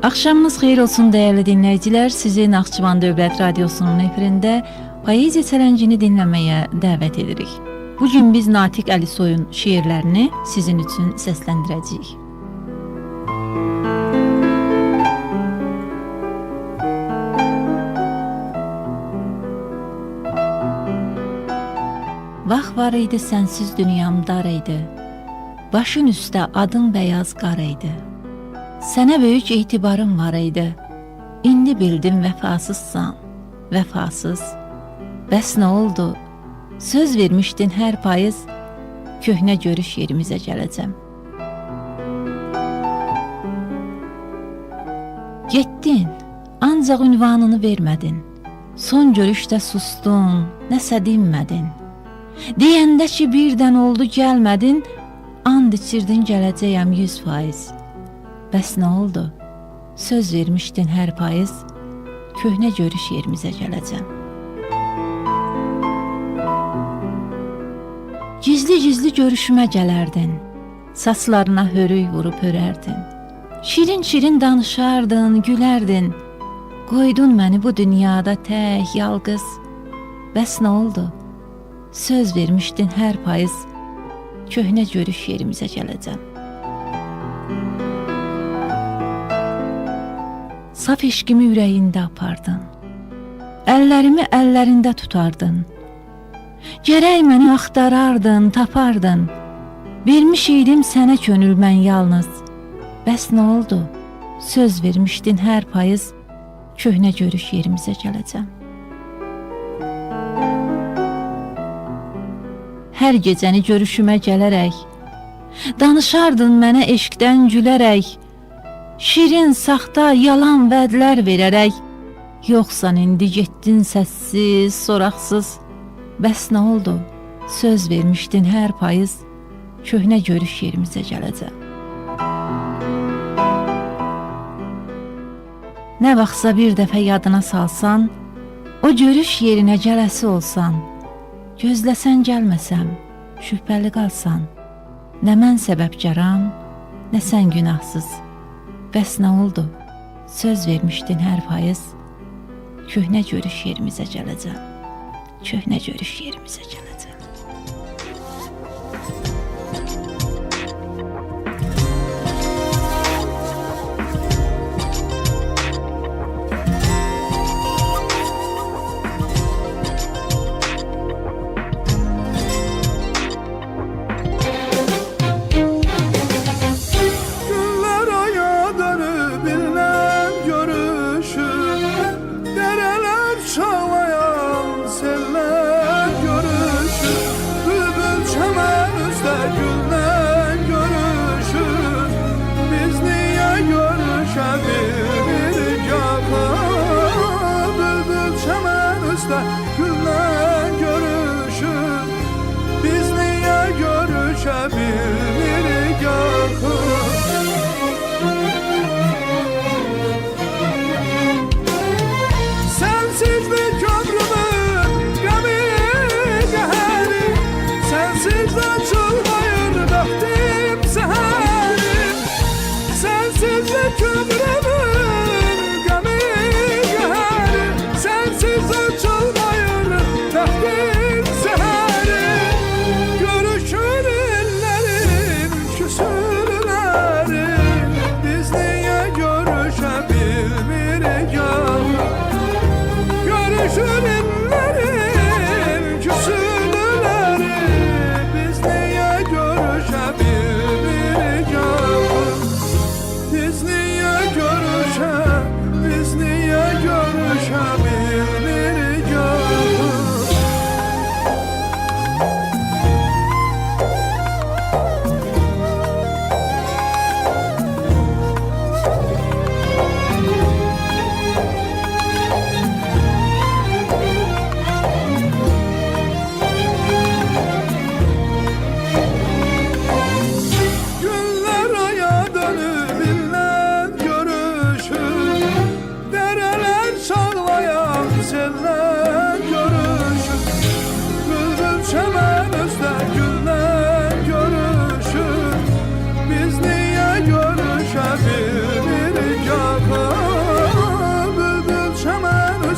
Axşamınız xeyir olsun dəyərli dinləyicilər. Sizi Naxçıvan Dövlət Radiosunun efirində poeziya çələngini dinləməyə dəvət edirik. Bugün biz Natiq Əlisoyun şiirlərini sizin üçün səsləndirəcəyik. Vaxt var idi, sənsiz dünyam dar idi. Başın üstə adın bəyaz qar idi. Sənə böyük etibarım var idi. İndi bildim vəfasızsan, vəfasız. Bəs nə oldu? Söz vermişdin hər payız, köhnə görüş yerimizə gələcəm. Getdin, ancaq ünvanını vermədin. Son görüşdə sustun, nəsə dinmədin. Deyəndə ki birdən oldu gəlmədin, and içirdin gələcəyəm 100%. Bəs nə oldu? Söz vermişdin hər payız, köhnə görüş yerimizə gələcəm. Gizli-gizli görüşümə gələrdin, saçlarına hörük vurub hörərdin. Şirin-şirin danışardın, gülərdin. Qoydun məni bu dünyada tək, yalqız. Bəs nə oldu? Söz vermişdin hər payız, köhnə görüş yerimizə gələcəm. Saf eşqimi ürəyində apardın. Əllərimi əllərində tutardın. Gərək məni axtarardın, tapardın. Vermiş idim sənə könül mən yalnız. Bəs nə oldu? Söz vermişdin hər payız, köhnə görüş yerimizə gələcəm. Hər gecəni görüşümə gələrək, danışardın mənə eşqdən gülərək, şirin, saxta, yalan vədlər verərək, yoxsan indi getdin səssiz, soraqsız. Bəs nə oldu? Söz vermişdin hər payız, köhnə görüş yerimizə gələcəm. Nə vaxtsa bir dəfə yadına salsan, o görüş yerinə gələsi olsan, gözləsən gəlməsəm, şübhəli qalsan, nə mən səbəbkaram, nə sən günahsız. Bəs nə oldu? Söz vermişdin hər payız, köhnə görüş yerimizə gələcəm. Köhnə görüş yerimizə gələcəm. Gündən görüşür, biz niyə görüşə bilmirik yaxın? Sənsizlik ömrümün qəmi qəhəri, sənsiz açılmayır bəxtim səhərim. Sənsizlik ömrümün qəmi qəhəri, sənsiz açılmayır bəxtim səhərim. Görüşür illərim, küsürlərim, biz niyə görüşə bilmirik yaxın? Görüşür illərim, küsürlərim, biz niyə görüşə bilmirik yaxın? Biz niyə görüşə, biz niyə görüşə bilmirik yaxın? Günlər aya dönüb illər görüşür, dərələr çağlayan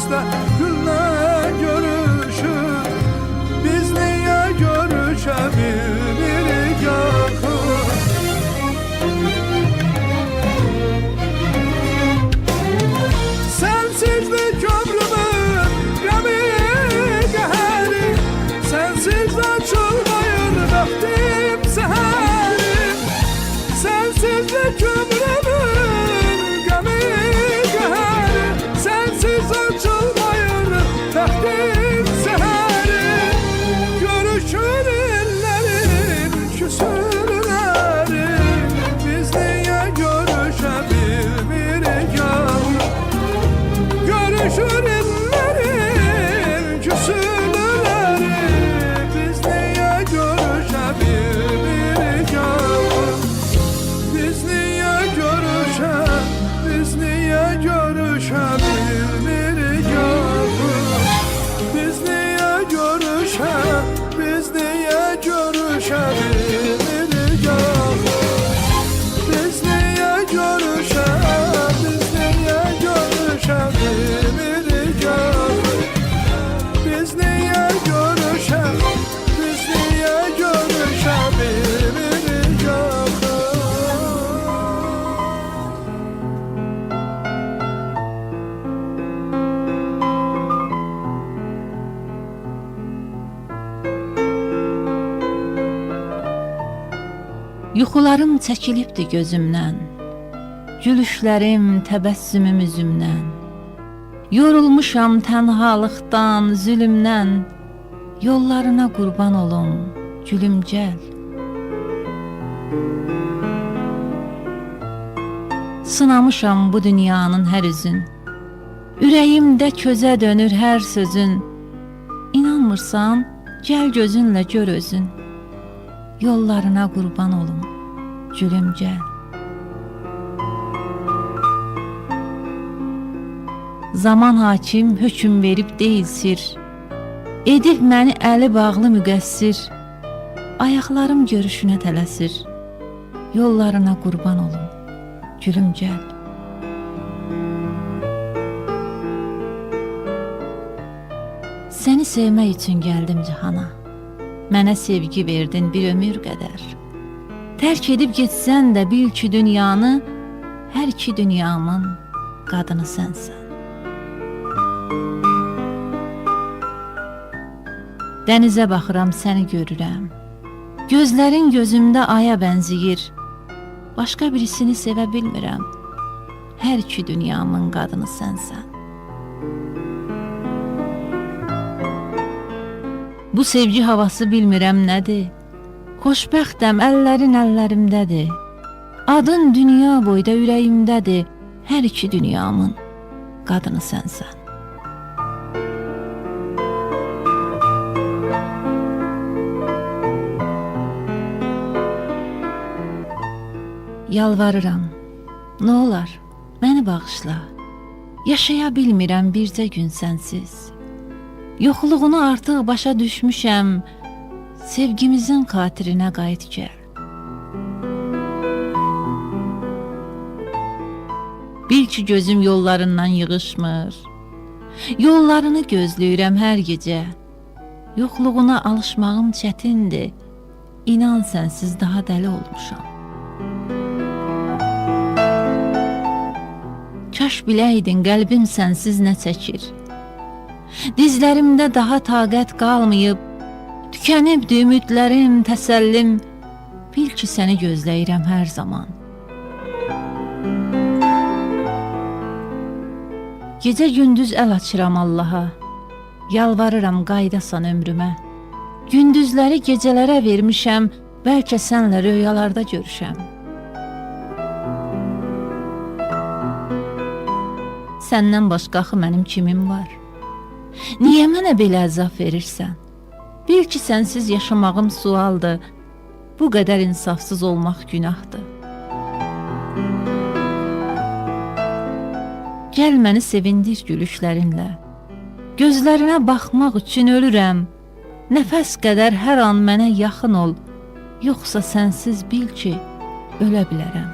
üstə güllə görüşür. Biz niyə görüşə bilmirik axı? Sensizlik ömrümün qəmi qəhəri, sensiz açılmayır bəxtim səhərim. Sensizlik ömrümün qəmi qəhəri, sensiz açılmayır bəxtim səhərim. Görüşür illərin küsürlərin, biz niyə görüşə bilmirik axı? Görüşür illərin küsürləri, biz niyə görüşə bilmirik axı? Biz niyə görüşə bilmirik axı? Biz niyə görüşə bilmirik axı? Biz niyə görüşə bilmirik axı? Biz niyə görüşə bilmirik axı? Yuxularım çəkilibdi gözümdən, gülüşlərim, təbəssümüm üzümdən. Yorulmuşam tənhalıqdan, zülümdən, yollarına qurban olum, gülüm gəl. Sınamışam bu dünyanın hər üzün, ürəyimdə közə dönür hər sözün. İnanmırsan, gəl gözünlə gör özün, yollarına qurban olum, gülüm gəl. Zaman hakim hökm verib deyil sir, edib məni əli bağlı müqəssir. Ayaqlarım görüşünə tələsir, yollarına qurban olum, gülüm gəl. Səni sevmək üçün gəldim cihana, mənə sevgi verdin bir ömür qədər. Tərk edib getsən də bil ki dünyanı, hər iki dünyamın qadını sənsən. Dənizə baxıram, səni görürəm, gözlərin gözümdə aya bənzəyir. Başqa birisini sevə bilmirəm, hər iki dünyamın qadını sənsən. Bu sevgi havası bilmirəm nədir, xoşbəxtəm, əllərin əllərimdədir. Adın dünya boyda ürəyimdədir, hər iki dünyamın qadını sənsən. Yalvarıram, nə olar, məni bağışla. Yaşaya bilmirəm bircə gün sənsiz. Yoxluğunu artıq başa düşmüşəm, sevgimizin xatirinə qayıt gəl. Bil ki gözüm yollarından yığışmır, yollarını gözləyirəm hər gecə. Yoxluğuna alışmağım çətindir, inan sənsiz daha dəli olmuşam. Kaş biləydin qəlbim sənsiz nə çəkir. Dizlərimdə daha taqət qalmayıb, tükənibdi ümidlərim, təsəllim. Bil ki səni gözləyirəm hər zaman. Gecə gündüz əl açıram Allaha, yalvarıram qaydasan ömrümə. Gündüzləri gecələrə vermişəm, bəlkə sənlə röyalarda görüşəm. Səndən başqa axı mənim kimim var? Niyə mənə belə əzab verirsən? Bil ki sənsiz yaşamağım sualdır, bu qədər insafsız olmaq günahdır. Gəl məni sevindir gülüşlərinlə, gözlərinə baxmaq üçün ölürəm. Nəfəs qədər hər an mənə yaxın ol, yoxsa sənsiz bil ki ölə bilərəm.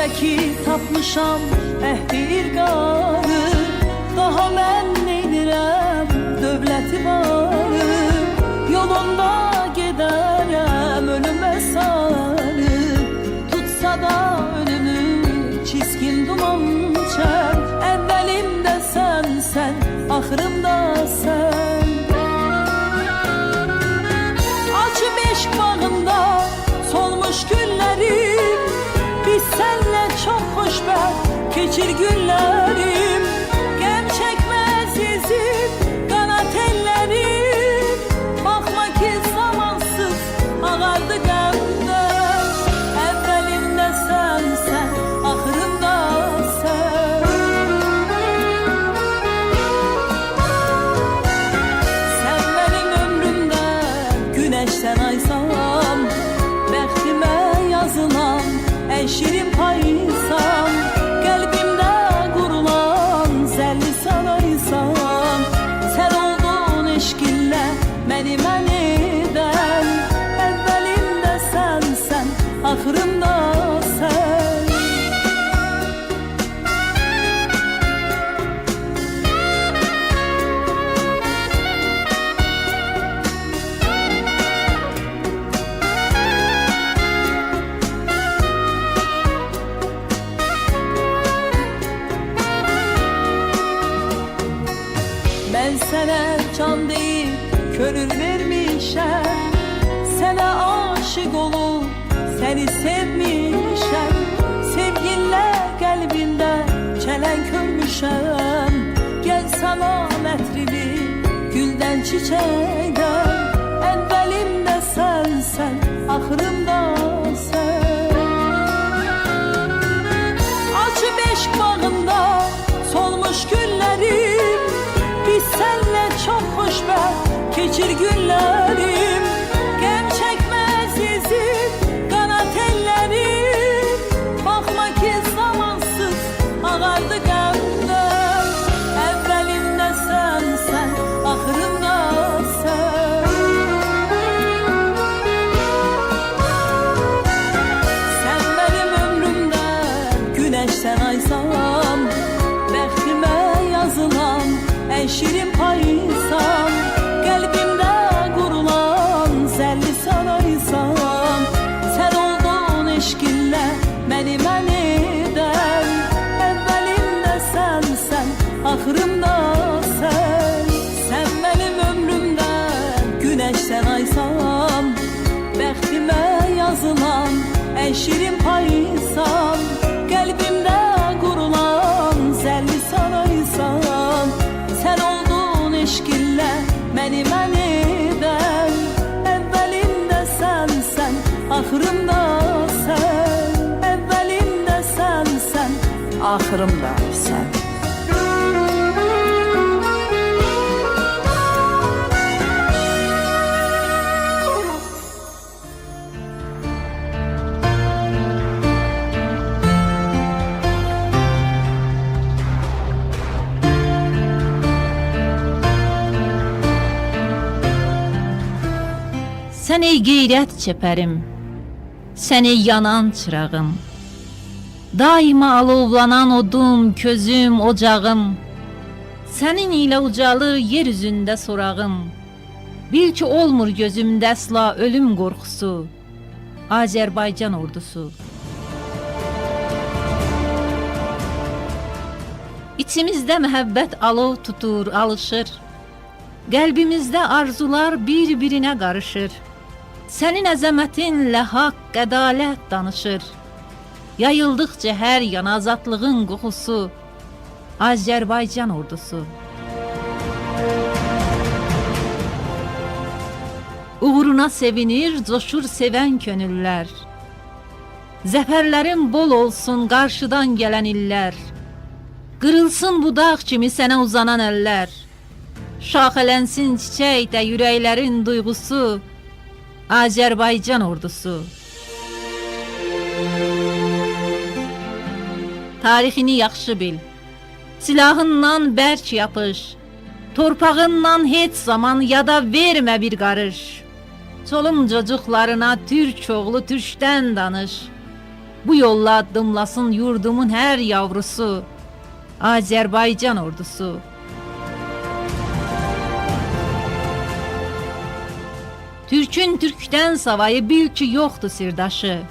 Elə ki tapmışam bir qarı, daha mən neynirəm dövləti varı. Yolunda gedərəm ölümə sarı, tutsa da önümü çiskin duman çər. Əvvəlimdə sənsən, axırımda sən. Açım eşq bağında solmuş güllərim, biz sənlə çox xoşbəxt keçir günlərim. Qəm çəkməz izim, qanat əllərim, baxma ki zamansız ağardı qəmdən. Əvvəlimdə sənsən, axırımda sən. Sən mənim ömrümdə günəşsən aysan, bəxtimə yazılan ən şirin paysan. Qəlbimdə qurulan zəlli saraysan. Sən oldun eşqinlə məni mən edən. Əvvəlimdə sənsən, axırımda sən. Mən sənə can deyib könül vermişəm, sənə aşık olub səni sevmişəm. Sevginlə qəlbində çələng görmüşəm. Gəl sana mətrimi güldən çiçəkdən. Əvvəlimdə sənsən, axırımda sən. Açım eşq bağında solmuş güllərim, biz sənlə çox xoşbəxt keçir günlərim. Qəm çəkməz izim, qanat əllərim, baxma ki zamansız ağardı qəmdən. Əvvəlimdə sənsən, axırımda sən. Sən mənim ömrümdə günəşsən aysan, bəxtimə yazılan ən şirin paysan. Qəlbimdə qurulan zəlli saraysan. Sən oldun eşqinlə məni mən edən. Əvvəlimdə sənsən, axırımda sən. Sən mənim ömrümdə günəşsən aysan, bəxtimə yazılan ən şirin paysan. Qəlbimdə qurulan zəlli saraysan. Sən oldun eşqinlə məni mən edən. Əvvəlimdə sənsən, axırımda sən. Əvvəlimdə sənsən, axırımda sən. Sən ey qeyrət çəpərim, sən ey yanan çırağım, daima alovlanan odum, közüm, ocağım. Sənin ilə ucalır yer üzündə sorağım. Bil ki olmur gözümdə əsla ölüm qorxusu. Azərbaycan ordusu. İçimizdə məhəbbət alov tutur, alışır. Qəlbimizdə arzular bir-birinə qarışır. Sənin əzəmətinlə haqq, ədalət danışır. Yayıldıqca hər yana azadlığın qoxusu. Azərbaycan ordusu. Uğruna sevinir, coşur sevən könüllər. Zəfərlərin bol olsun qarşıdan gələn illər. Qırılsın budaq kimi sənə uzanan əllər. Şaxələnsin çiçək də ürəklərin duyğusu. Azərbaycan ordusu. Tarixini yaxşı bil. Silahından bərk yapış. Torpağından heç zaman yada vermə bir qarış. Çolum çocuqlarına türk oğlu türkdən danış. Bu yolla addımlasın yurdumun hər yavrusu, Azərbaycan ordusu. Türkün türkdən savayı bil ki yoxdur sirdaşı.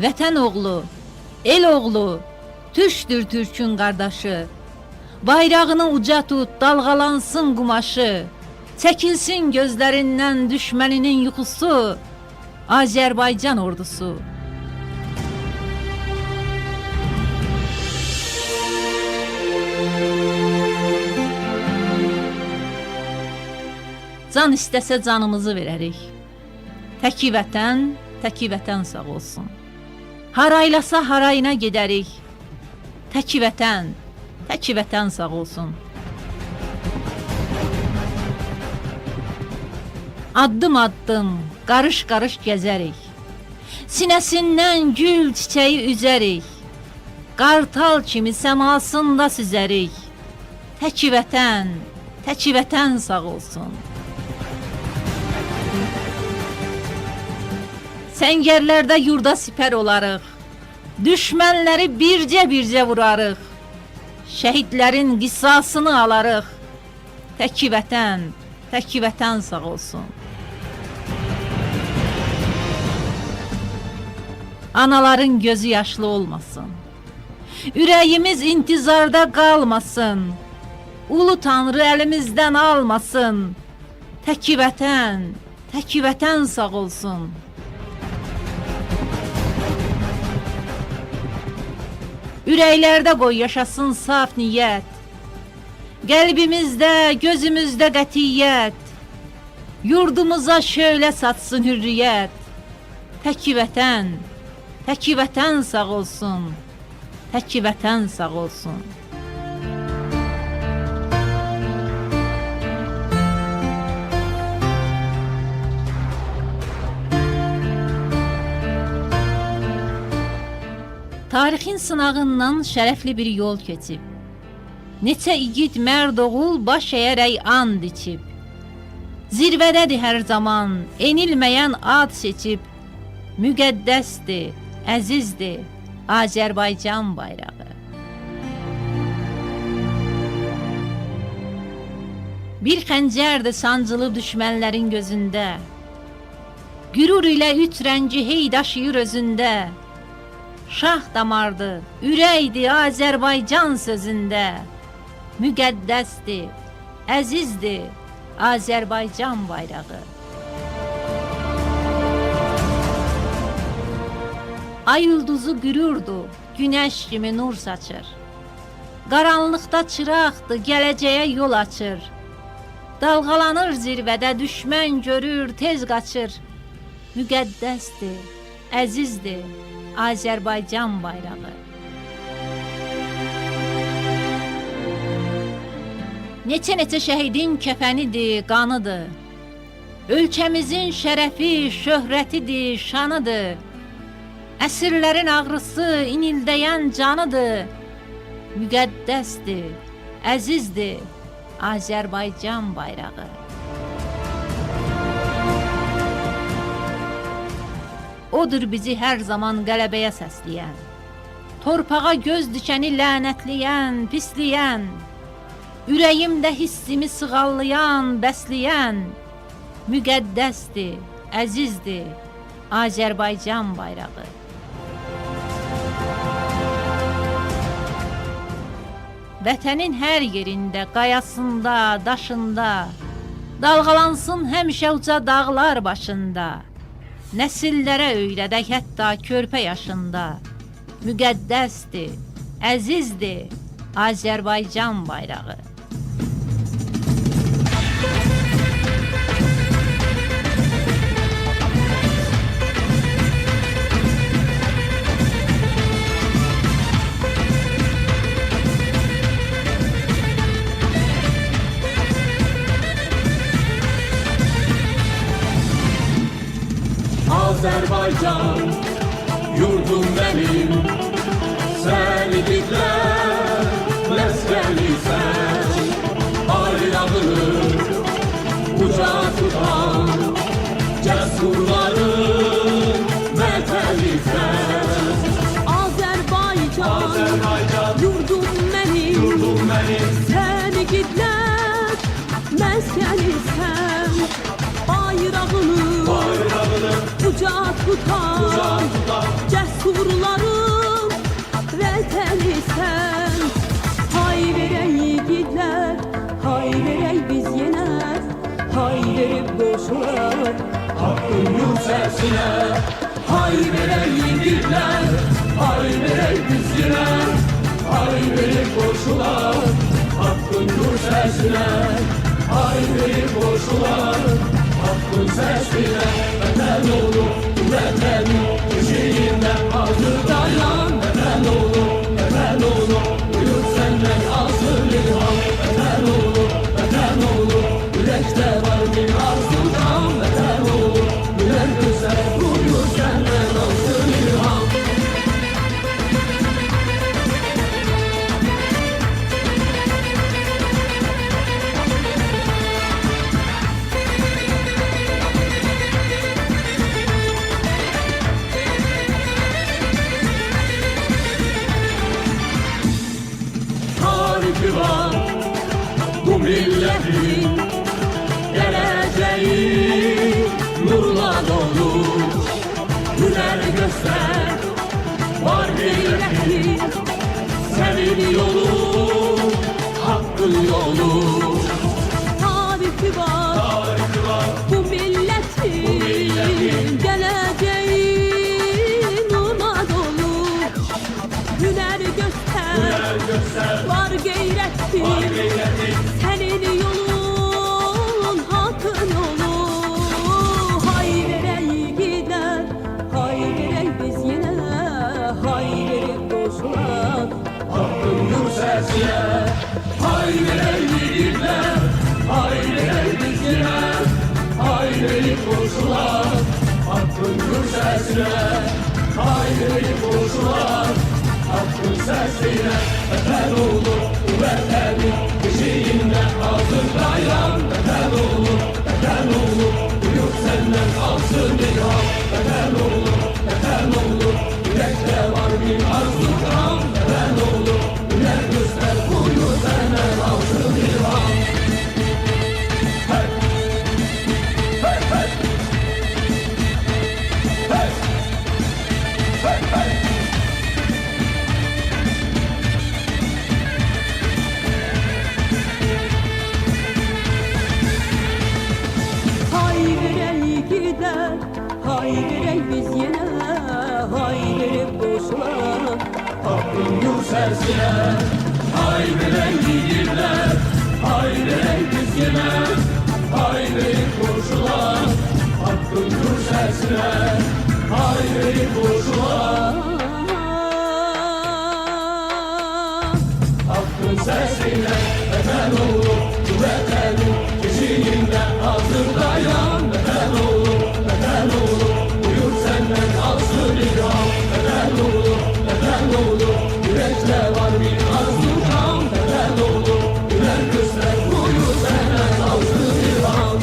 Vətən oğlu, el oğlu, türkdür türkün qardaşı. Bayrağını uca tut, dalğalansın qumaşı. Çəkilsin gözlərindən düşməninin yuxusu, Azərbaycan ordusu. Can istəsə canımızı verərik. Təki vətən sağ olsun. Haraylasa harayına gedərik. Təki vətən sağ olsun. Addım addım, qarış qarış gəzərik. Sinəsindən gül çiçəyi üzərik. Qartal kimi səmasında süzərik. Təki vətən sağ olsun. Səngərlərdə yurda sipər olarıq. Düşmənləri bircə vurarıq. Şəhidlərin qisasını alarıq. Təki vətən sağ olsun. Anaların gözü yaşlı olmasın. Ürəyimiz intizarda qalmasın. Ulu Tanrı əlimizdən almasın. Təki vətən sağ olsun. Ürəklərdə qoy yaşasın saf niyyət. Qəlbimizdə, gözümüzdə qətiyyət. Yurdumuza şöyle satsın hürriyət. Təki vətən sağ olsun. Təki vətən sağ olsun. Tarixin sınağından şərəfli bir yol keçib. Neçə igid mərd oğul baş əyərək and içib. Zirvədədir hər zaman, enilməyən ad seçib. Müqəddəsdir, əzizdir Azərbaycan bayrağı. Bir xəncərdir sancılı düşmənlərin gözündə. Gürur ilə üç rəngi hey daşıyır özündə. Şah damardı, ürəkdir Azərbaycan sözündə. Müqəddəsdir, əzizdir Azərbaycan bayrağı. Ay ulduzu gürürdü, günəş kimi nur saçır. Qaranlıqda çıraqdır, gələcəyə yol açır. Dalğalanır zirvədə, düşmən görür, tez qaçır. Müqəddəsdir, əzizdir Azərbaycan bayrağı. Neçə şəhidin kəfənidir, qanıdır. Ölkəmizin şərəfi, şöhrətidir, şanıdır. Əsirlərin ağrısı, inildəyən canıdır. Müqəddəsdir, əzizdir Azərbaycan bayrağı. Odur bizi hər zaman qələbəyə səsləyən, torpağa göz dikəni lənətləyən, pisləyən, ürəyimdə hissimi sığallayan, bəsləyən. Müqəddəsdir, əzizdir Azərbaycan bayrağı. Vətənin hər yerində, qayasında, daşında, dalğalansın həmişə uca dağlar başında. Nəsillərə öyrədək hətta körpə yaşında. Müqəddəsdir, əzizdir Azərbaycan bayrağı. Azerbaycan, yurdum benim, sen idikler, leskeni sen, bayrağını uca tutan, cesurların meteli sen. tutan cesurların vətənisən. Hay verək yiğitlər, hay verək biz yenə, hay verib qoşular Hakkın yükselsine. Hay verey yiğitler, hay verey biz yine, hay verip koşular hakkın yükselsine. Hay verip koşular hakkın sesine. Vatan oğlu, vatanın eşiğinden hazır dayan. Vatan oğlu, buyur senden asıl ilham. Vatan oğlu, yürekte var bir arzudan. Vatan oğlu, güler güzel buyur senden asıl ilham. Tarihi var bu milletin, geleceği nurla dolu. Hüner göster, var gayretin, senin yolu, hakkın yolu. Tarifi var bu milletin, geleceği nurla dolu. Hüner göster, var gayretin, senin yolun, hakkın yolu. Hay verey yiğitler, hay verey biz yine, hay verip koşular Hakkın yükselsine. Hay verey yiğitler, hay verey biz yine, hay verip koşular hakkın yükselsine. Hay verip koşular hakkın sesine. Vatan oğlu, vatanın eşiğinde hazır dayan. Vatan oğlu, buyur senden alsın ilham. Vatan oğlu, yürekte var bir arzudan. Vatan oğlu, güler göster buyur senden alsın ilham. Hey! Hey, hey! Hey! Hey, hey! Hay verey gider, hay verey biz yine, hay verip koşular Hakkın yükselsine. Hay verey yiğitler, hay verey biz yine, hay verip koşular hakkın yükselsine. Hay verip koşular hakkın sesine. Vatan oğlu, vatanın eşiğinde hazır dayan. Vatan oğlu, buyur senden alsın ilham. Vatan oğlu, yürekte var bir arzudan. Vatan oğlu, güler göster buyur senden alsın ilham.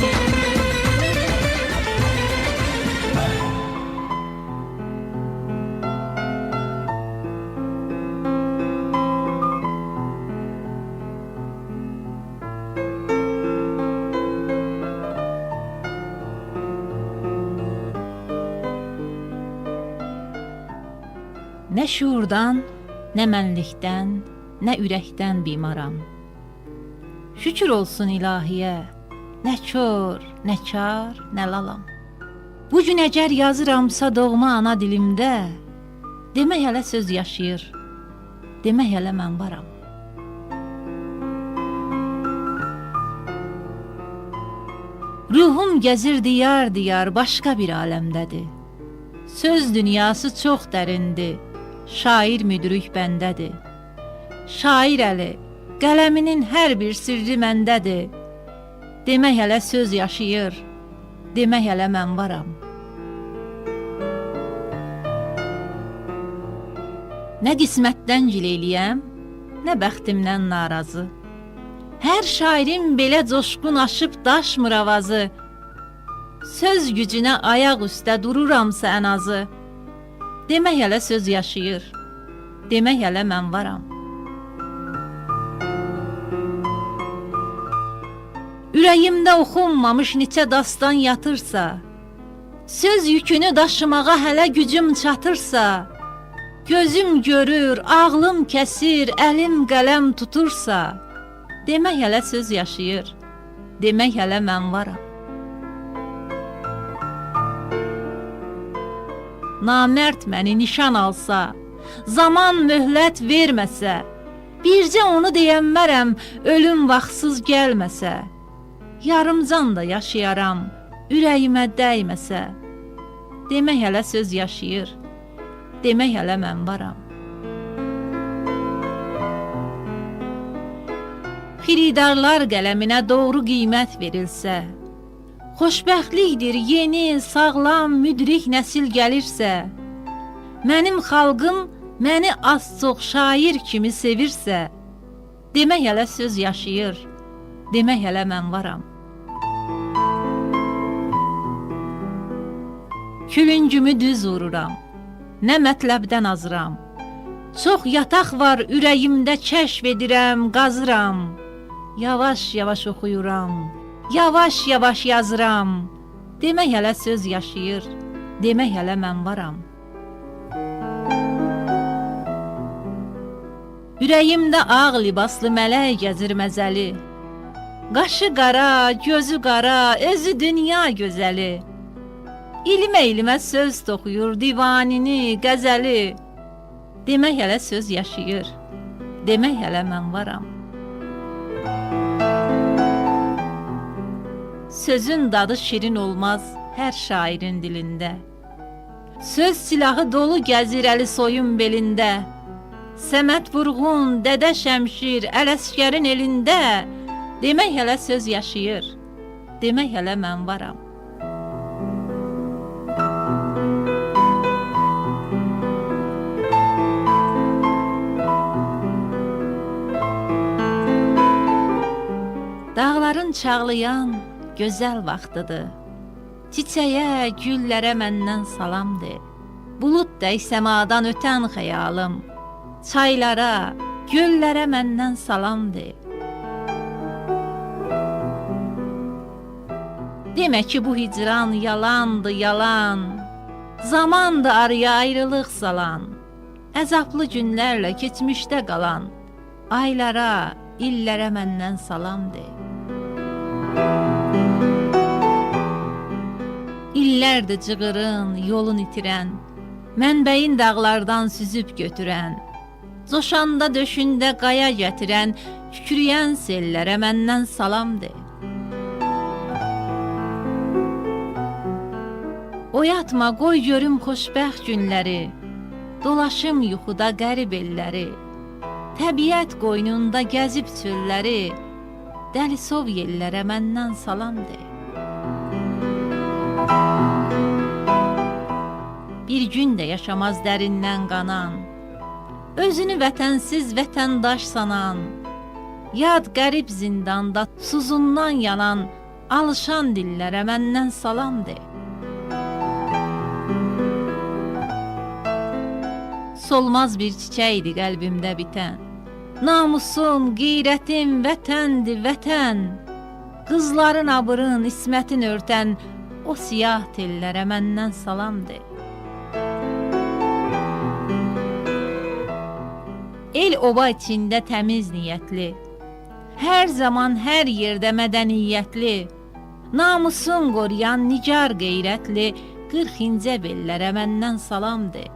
Nə şuurdan, nə mənlikdən, nə ürəkdən bimaram. Şükür olsun ilahiyə, nə kör, nə kar, nə lalam. Bu gün əgər yazıramsa doğma ana dilimdə, demək hələ söz yaşayır, demək hələ mən varam. Ruhum gəzir diyar başqa bir aləmdədir. Söz dünyası çox dərindir, şair müdrik bəndədir. Şair əli, qələminin hər bir sirri məndədir. Demək hələ söz yaşayır, demək hələ mən varam. Nə qismətdən gileyliyəm, nə bəxtimdən narazı. Hər şairin belə coşqun aşıb daşmır avazı. Söz gücünə ayaq üstə dururamsa ən azı. Demək hələ söz yaşayır, demək hələ mən varam. Ürəyimdə oxunmamış neçə dastan yatırsa, Söz yükünü daşımağa hələ gücüm çatırsa, gözüm görür, ağlım kəsir, əlim qələm tutursa, demək hələ söz yaşayır, demək hələ mən varam. Namərd məni nişan alsa, zaman möhlət verməsə, bircə onu deyənmərəm, ölüm vaxtsız gəlməsə, yarımcan da yaşayaram, ürəyimə dəyməsə, demək hələ söz yaşayır, demək hələ mən varam. Xiridarlar qələminə doğru qiymət verilsə, xoşbəxtlikdir yeni, sağlam, müdrik nəsil gəlirsə, mənim xalqım məni az-çox şair kimi sevirsə, demək hələ söz yaşayır, demək hələ mən varam. Külüncümü düz vururam, nə mətləbdən azıram. Çox yataq var ürəyimdə kəşf edirəm, qazıram. Yavaş-yavaş oxuyuram, yavaş-yavaş yazıram. Demək hələ söz yaşayır, demək hələ mən varam. Ürəyimdə ağ libaslı mələk gəzir məzəli. Qaşı qara, gözü qara, özü dünya gözəli. İlimə-ilimə söz toxuyur divanini, qəzəli. Demək hələ söz yaşayır, demək hələ mən varam. Sözün dadı şirin olmaz hər şairin dilində. Söz silahı dolu gəzir əli soyun belində. Səməd Vurğun, Dədə Şəmşir, Ələsgərin elində. Demək hələ söz yaşayır, demək hələ mən varam. Dağların çağlayan gözəl vaxtıdır. Çiçəyə, güllərə məndən salamdır. Bulud dəy səmadan ötən xəyalım. Çaylara, göllərə məndən salamdır. Demək ki bu hicran yalandı, yalan. Zamandı araya ayrılıq salan. Əzablı günlərlə keçmişdə qalan. Aylara, illərə məndən salamdır. İllərdir cığırın, yolun itirən, mənbəyin dağlardan süzüb götürən, coşanda döşündə qaya gətirən, kükrüyən sellərə məndən salamdır. Oyatma, qoy görüm xoşbəxt günləri, dolaşım yuxuda qərib elləri, təbiət qoynunda gəzib çölləri, dəlisov yellərə məndən salamdır. Bir gün də yaşamaz dərindən qanan, özünü vətənsiz vətəndaş sanan, yad qərib zindanda suzundan yanan, alışan dillərə məndən salamdır. Solmaz bir çiçəkdi qəlbimdə bitən, namusum, qeyrətim vətəndir, vətən. Qızların abırın, ismətin örtən, o siyah tellərə məndən salamdır. El oba içində təmiz niyyətli, hər zaman hər yerdə mədəniyyətli, namusun qoruyan nigar qeyrətli, 40 incə bellərə məndən salamdır.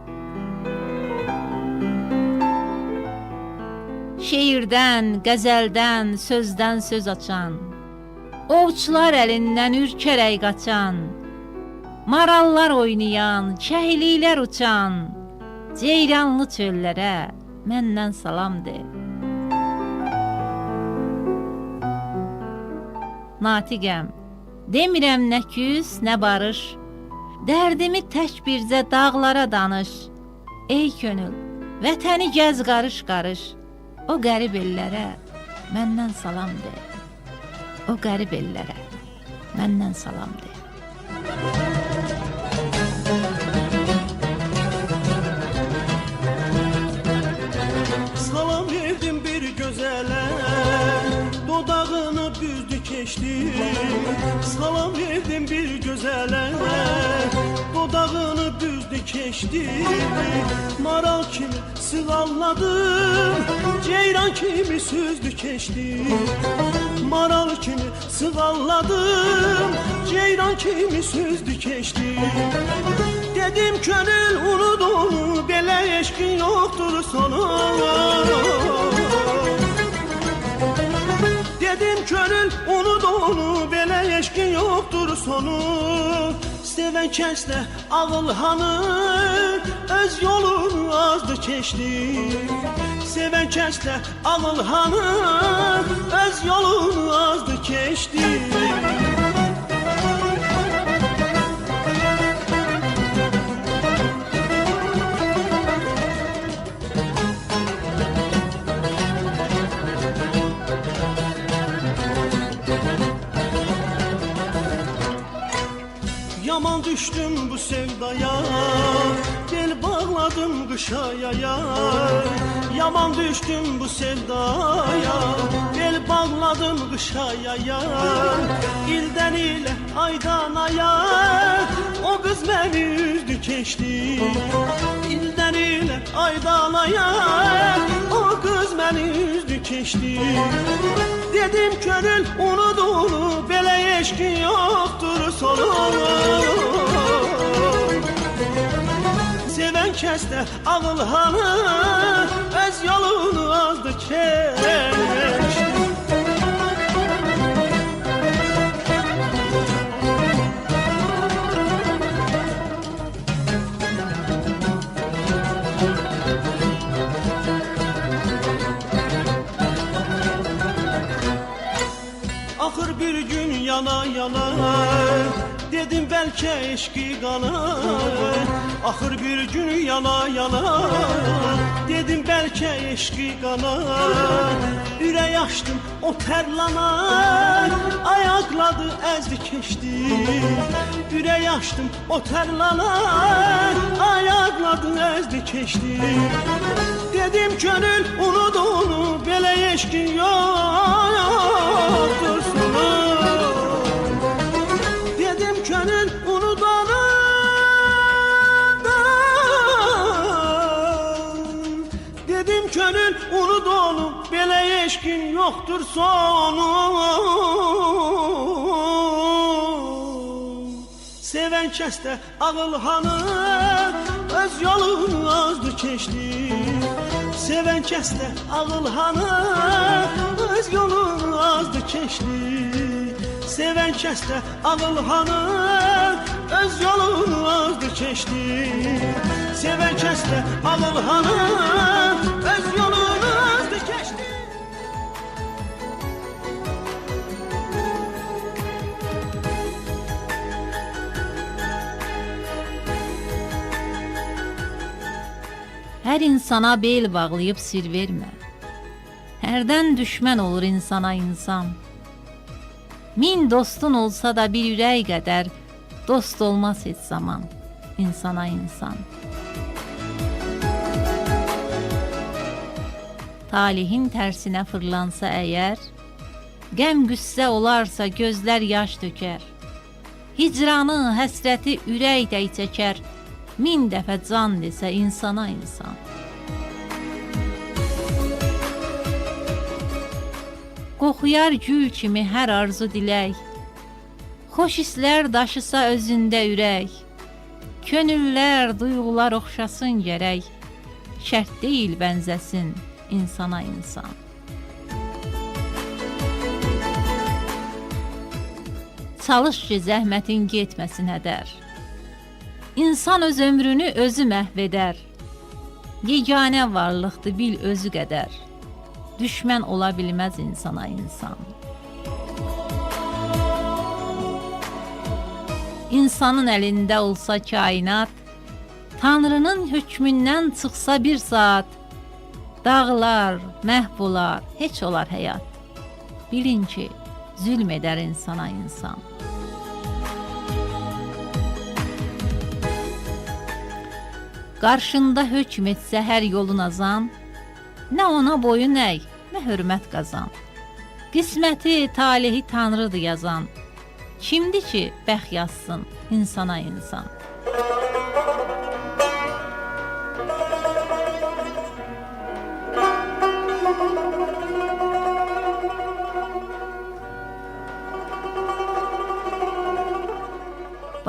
Şeirdən, qəzəldən, sözdən söz açan, ovçular əlindən ürkərək qaçan, marallar oynayan, kəhliklər uçan, ceyranlı çöllərə məndən salamdır. Natiqəm, demirəm nə küs, nə barış, dərdimi tək bircə dağlara danış. Ey könül, vətəni gəz qarış-qarış, o qərib ellərə məndən salamdır. O qərib ellərə məndən salamdır. Salam verdim bir gözələ, dodağını büzdü keçdi. Salam verdim bir gözələ, keçdi. Maral kimi sığalladım, ceyran kimi süzdü keçdi. Maral kimi sığalladım, ceyran kimi süzdü keçdi. Dedim könül unut onu, belə eşkin yoktur sonu. Dedim könül unut onu, belə eşkin yoktur sonu. Seven kəslə ağıl hanı, öz yolunu azdı keçdi. Seven kəslə ağıl hanı, öz yolunu azdı keçdi. Yaman düştüm bu sevdaya, gel bağladım qışa yaya. Yaman düştüm bu sevdaya, gel bağladım qışa yaya. İldən ilə aydan aya, o qız məni üzdü keçdi. İldən ilə aydan aya, o qız məni üzdü keçdi. Dedim könül unut onu, belə eşkin yoktur sonu. Seven kəsdə ağıl hanı, öz yolunu azdı keçdi. Axır bir gün yana yana, dedim bəlkə eşqi qanar. Axır bir gün yana yana, dedim bəlkə eşqi qanar. Ürək açdım o tərlanar, ayaqladı əzdi keçdi. Ürək açdım o tərlanar, ayaqladı əzdi keçdi. Dedim könül unut onu, belə eşqin yoktur sonu. Dedim könül unut onu, dedim könül unut onu, belə eşqin yoktur sonu. Seven kəsdə ağıl hanı, öz yolunu azdı keçdi. Seven kəsdə ağıl hanı, öz yolunu azdı keçdi. Seven kəsdə ağıl hanı, öz yolunu azdı keçdi. Seven kəsdə ağıl hanı, öz yolunu azdı keçdi. Hər insana bel bağlayıb sir vermə. Hərdən düşmən olur insana insan. Min dostun olsa da bir ürək qədər dost olmaz heç zaman insana insan. Talihin tərsinə fırlansa əgər, qəm qüssə olarsa gözlər yaş dökər. Hicranı, həsrəti ürək dəy çəkər, min dəfə can desə insana insan. Qoxuyar gül kimi hər arzu dilək, xoş hisslər daşısa özündə ürək. Könüllər, duyğular oxşasın gərək, şərt deyil bənzəsin insana insan. Çalış ki, zəhmətin getməsin hədər. İnsan öz ömrünü özü məhv edər. Yeganə varlıqdır, bil özü qədər. Düşmən ola bilməz insana insan. İnsanın əlində olsa kainat, Tanrının hökmündən çıxsa bir saat, dağlar, məhv olar, heç olar həyat. Bilin ki, zülm edər insana insan. Qarşında hökm etsə hər yolun azan, nə ona boyun əy, nə hörmət qazan. Qisməti, talehi Tanrıdır yazan, kimdir ki, bəxt yazsın insana insan.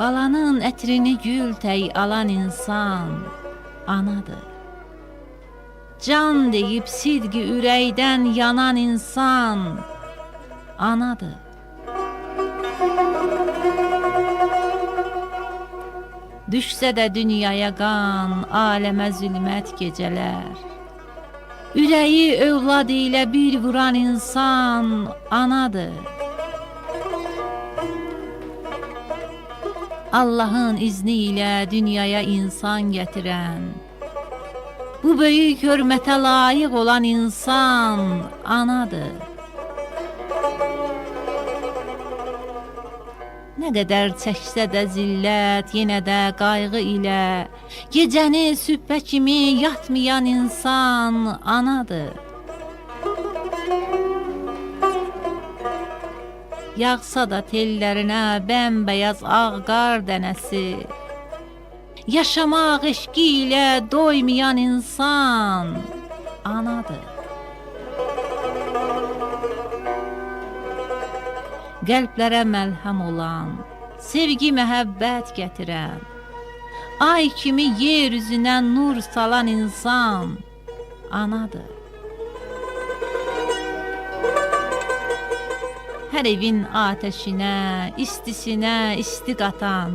Balanın ətrini gül tək alan insan anadır. Can deyib sidqi ürəkdən yanan insan anadır. Düşsə də dünyaya qan, aləmə zülmət gecələr. Ürəyi övlad ilə bir vuran insan anadır. Allahın izni ilə dünyaya insan gətirən, bu böyük hörmətə layiq olan insan anadır. Nə qədər çəksə də zillət, yenə də qayğı ilə gecəni sübhə kimi yatmayan insan anadır. Yağsa da tellərinə bəmbəyaz ağ qar dənəsi, yaşamaq eşqi ilə doymayan insan anadır. Qəlblərə məlhəm olan, sevgi məhəbbət gətirən, ay kimi yer üzünə nur salan insan anadır. Hər evin atəşinə, istisinə isti qatan,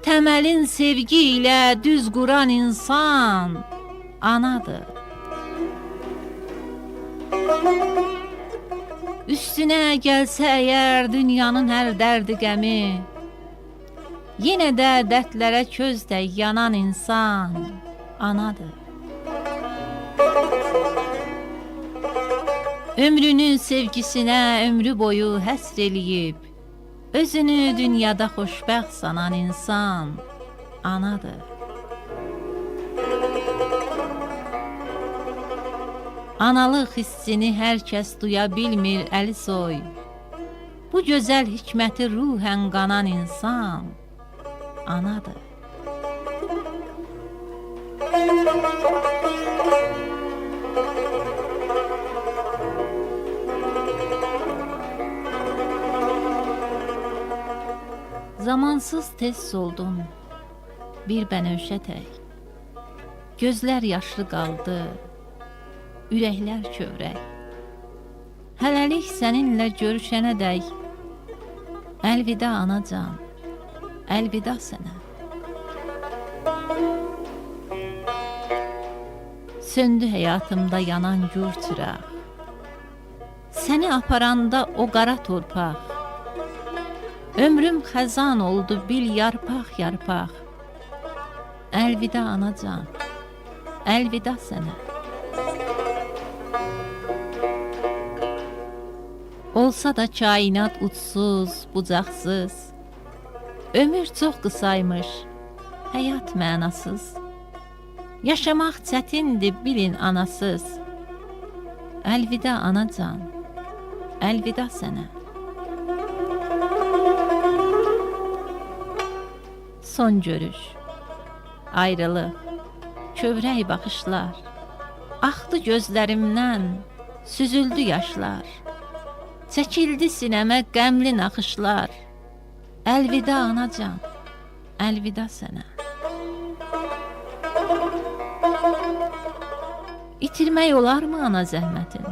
təməlin sevgi ilə düz quran insan anadır. Üstünə gəlsə əgər dünyanın hər dərdi qəmi, yenə də dərdlərə köz tək yanan insan anadır. Ömrünün sevgisinə ömrü boyu həsr eləyib, özünü dünyada xoşbəxt sanan insan anadır. Analıq hissini hər kəs duya bilmir əli soy. Bu gözəl hikməti ruhən qanan insan anadır. Zamansız tez soldun bir bənövşə tək. Gözlər yaşlı qaldı, ürəklər kövrək. Hələlik səninlə görüşənə dək, əlvida anacan, əlvida sənə. Söndü həyatımda yanan gür çıraq, səni aparanda o qara torpaq. Ömrüm xəzan oldu bil yarpaq yarpaq. Əlvida anacan, əlvida sənə. Olsa da kainat uçsuz, bucaqsız, ömür çox qısaymış, həyat mənasız. Yaşamaq çətindir bilin anasız. Əlvida anacan, əlvida sənə. Son görüş, ayrılıq, kövrək baxışlar, axdı gözlərimdən, süzüldü yaşlar. Çəkildi sinəmə qəmli naxışlar. Əlvida anacan, əlvida sənə. İtirmək olarmı ana zəhmətin?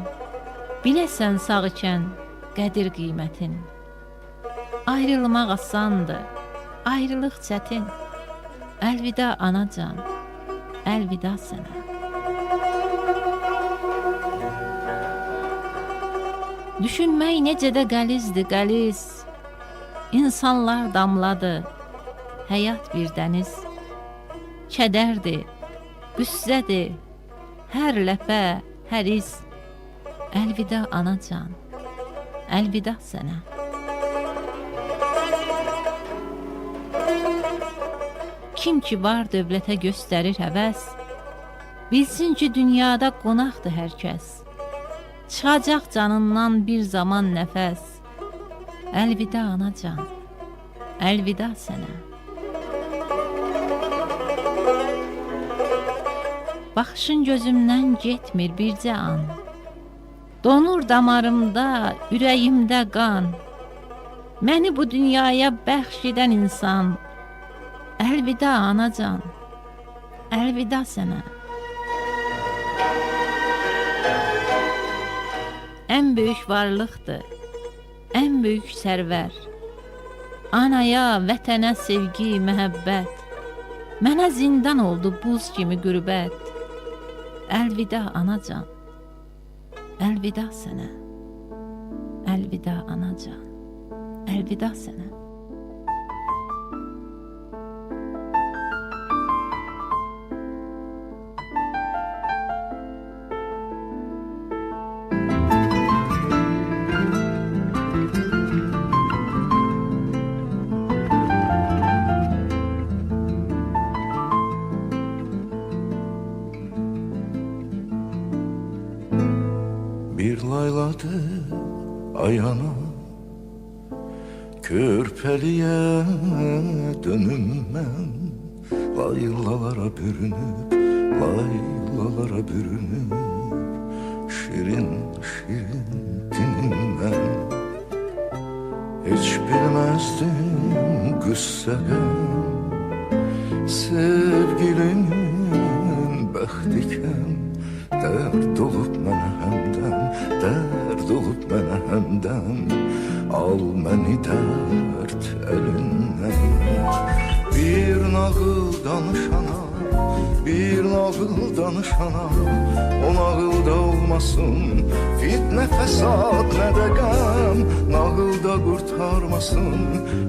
Biləsən sağ ikən qədir qiymətin. Ayrılmaq asandır, ayrılıq çətin. Əlvida anacan, əlvida sənə. Düşünmək necə də qəlizdir qəliz. İnsanlar damladı, həyat bir dəniz. Kədərdir, qüssədir, hər ləpə, hər iz. Əlvida anacan, əlvida sənə. Kim ki var dövlətə göstərir həvəs, bilsin ki dünyada qonaqdır hər kəs. Çıxacaq canından bir zaman nəfəs. Əlvida anacan, əlvida sənə. Baxışın gözümdən getmir bircə an. Donur damarımda, ürəyimdə qan. Məni bu dünyaya bəxş edən insan. Əlvida anacan, əlvida sənə. Ən böyük varlıqdır, ən böyük sərvər. Anaya, vətənə sevgi, məhəbbət. Mənə zindan oldu buz kimi qürbət. Əlvida anacan, əlvida sənə. Əlvida anacan, əlvida sənə. Bir layladı ayana, körpeliye dönüm ben. Laylalara bürünüp, laylalara bürünüp, şirin şirin dinim ben. Hiç bilmezdim güsselen, sevgilimin bəxtiken. Dert olup mənə həmdən, dert olup mənə həmdən. Al məni dert əlindən. Bir nağıl danışana, bir nağıl danışana, o nağılda olmasın fitnə, fəsad, nə də qəm. Nağılda qurtarmasın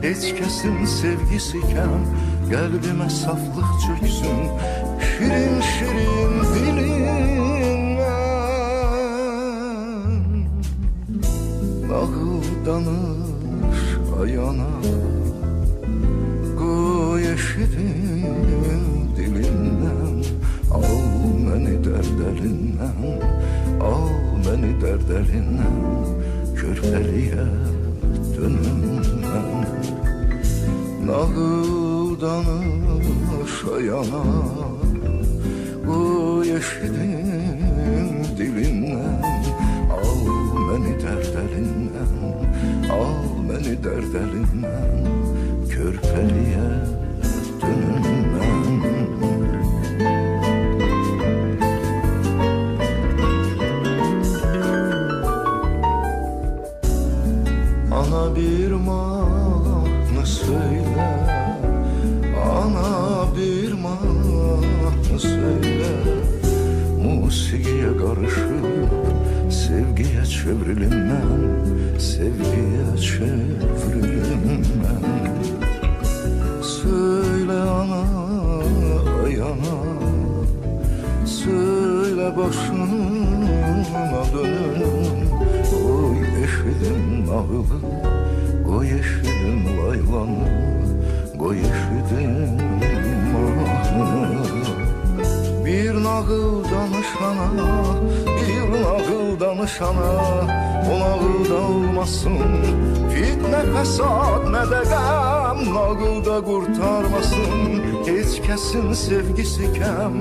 heç kəsin sevgisiken. Qəlbimə saflıq çöksün şirin şirin dilindən. Nağıl danış ayana, qoy eşidim dilindən. Al məni dərd əlindən, al məni dərd əlindən. Körpəliyə dönüm mən. Nağıl danış ayana, qoy eşidim dilindən. Al məni dərd əlindən, al məni dərd əlindən. Körpəliyə dönüm mən. Ana bir mahnı söyle, ana bir mahnı söyle. Musiqiye karışıp sevgiye çevrilim ben, sevgiye çevrilim ben. Söyle ana ayana, söyle başına dönüm. Koy eşidim nağılı, koy eşidim laylanı, koy eşidim mahnı. Bir nağıl danışana, bir nağıl danışana, o nağılda olmasın fitnə, fəsad, nə də qəm. Nağılda qurtarmasın heç kəsin sevgisi kəm.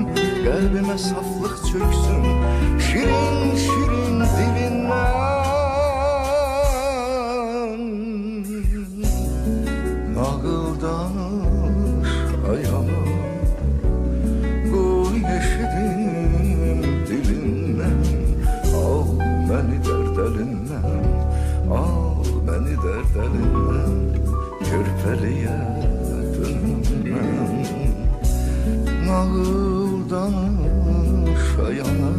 Qəlbimə saflıq çöksün şirin şirin dilindən. Nağıl danış ayana, qoy eşidim dilindən. Al məni dərd əlindən, al məni dərd əlindən. Körpəliyə dönüm mən. Nağıl danış ayana,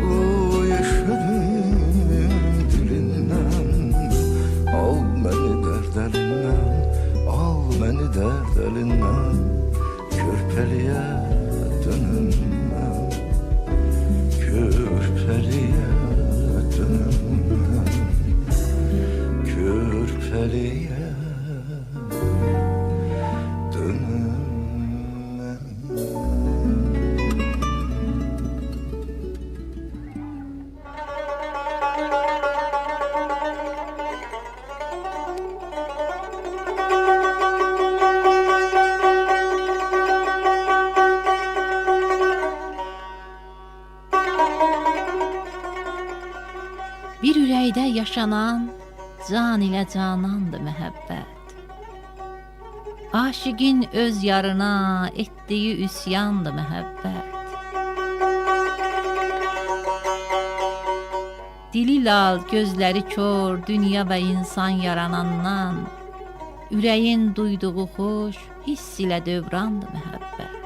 qoy eşidim dilindən. Al məni dərd əlindən, al məni dərd əlindən. Körpəliyə dönüm mən. Körpəliyə dönüm mən. Körpəliyə dönüm mən. Bir ürəkdə yaşanan can ilə canandı məhəbbət. Aşiqin öz yarına etdiyi üsyandı məhəbbət. Dili lal, gözləri kör, dünya və insan yaranandan, ürəyin duyduğu xoş, hiss ilə dövrandı məhəbbət.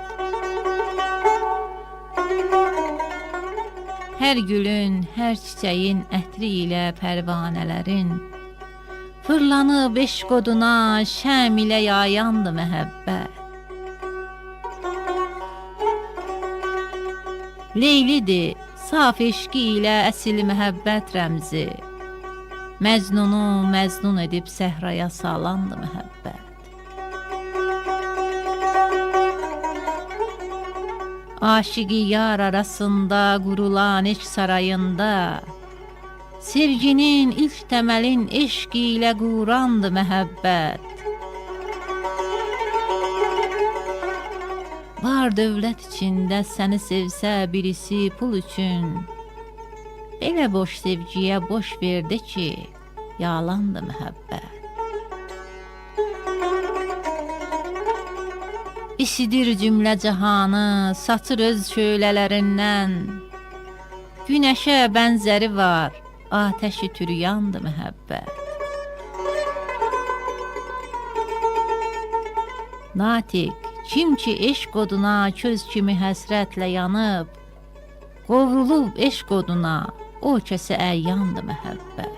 Hər gülün, hər çiçəyin ətri ilə pərvanələrin, fırlanıb eşq oduna şəm ilə yayandı məhəbbət. Leylidir, saf eşqi ilə əsil məhəbbət rəmzi, Məcnunu məznun edib səhraya salandı məhəbbət. Aşiqi yar arasında qurulan eşq sarayında, sevginin ilk təməlin eşqi ilə qurandı məhəbbət. Var dövlət içində səni sevsə birisi pul üçün, belə boş sevgiyə boş verdi ki, yalandı məhəbbət. İsidir cümlə cahanı, saçır öz şölələrindən, günəşə bənzəri var, atəşi türyandı məhəbbət. Natiq, kim ki eşq oduna köz kimi həsrətlə yanıb, qovrulub eşq oduna, o kəsə əyyandı məhəbbət.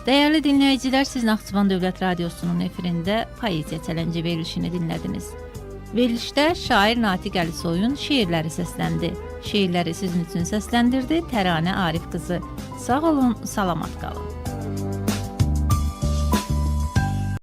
Dəyərli dinləyicilər, siz Naxçıvan Dövlət Radiosunun efirində Poeziya Çələnci verilişini dinlədiniz. Verilişdə şair Natiq Əlisoyun şeirləri səsləndi. Şeirləri sizin üçün səsləndirdi Təranə Arif qızı. Sağ olun, salamat qalın.